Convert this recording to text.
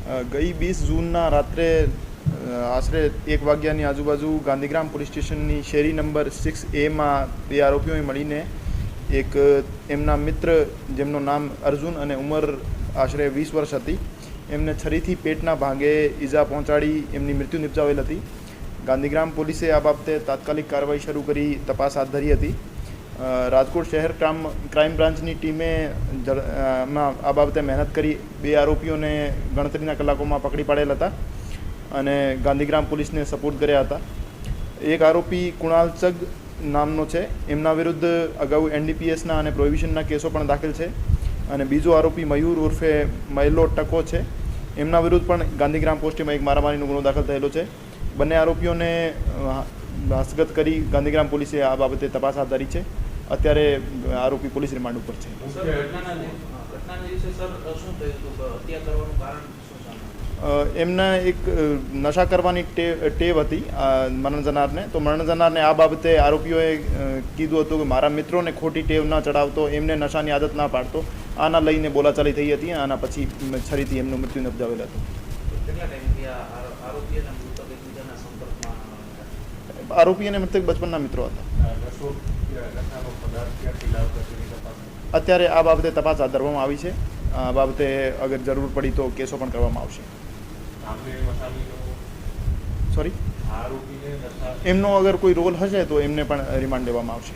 ગઈ 20 જૂનના રાત્રે આશરે 1 વાગ્યાની આજુબાજુ ગાંધીગ્રામ પોલીસ સ્ટેશનની શેરી નંબર 6A બે આરોપીઓએ મળીને એક એમના મિત્ર જેમનું નામ અર્જુન અને ઉંમર આશરે 20 વર્ષ હતી એમને છરીથી પેટના ભાગે ઈજા પહોંચાડી એમની મૃત્યુ નિપજાવેલ હતી. ગાંધીગ્રામ પોલીસે આ બાબતે તાત્કાલિક કાર્યવાહી શરૂ કરી તપાસ હાથ ધરી હતી. રાજકોટ શહેર ક્રાઇમ બ્રાન્ચની ટીમે આ બાબતે મહેનત કરી બે આરોપીઓને ગણતરીના કલાકોમાં પકડી પાડેલ હતા અને ગાંધીગ્રામ પોલીસને સપોર્ટ કર્યા હતા. એક આરોપી કુણાલ ચગ નામનો છે, એમના વિરુદ્ધ અગાઉ NDPSના અને પ્રોહિબિશનના કેસો પણ દાખલ છે અને બીજો આરોપી મયુર ઉર્ફે મહિલો ટકો છે, એમના વિરુદ્ધ પણ ગાંધીગ્રામ પોસ્ટેમાં એક મારામારીનો ગુનો દાખલ થયેલો છે. બંને આરોપીઓને હસ્તગત કરી ગાંધીગ્રામ પોલીસે આ બાબતે તપાસ હાથ ધરી છે. અત્યારે આરોપી પોલીસ રિમાન્ડ ઉપર છે. એમના એક નશા કરવાની ટેવ હતી મરણ જનારને, તો મરણ જનારને આ બાબતે આરોપીઓએ કીધું હતું કે મારા મિત્રોને ખોટી ટેવ ન ચડાવતો, એમને નશાની આદત ના પાડતો. આના લઈને બોલાચાલી થઈ હતી. આના પછી છરીથી એમનું મૃત્યુ નિપજાવેલ હતું. આરોપી અને મૃતક બચપનના મિત્રો હતા. અત્યારે આ બાબતે તપાસ હાથ ધરવામાં આવી છે. આ બાબતે અગર જરૂર પડી તો કેસો પણ કરવામાં આવશે. સોરી, એમનો અગર કોઈ રોલ હશે તો એમને પણ રિમાન્ડ લેવામાં આવશે.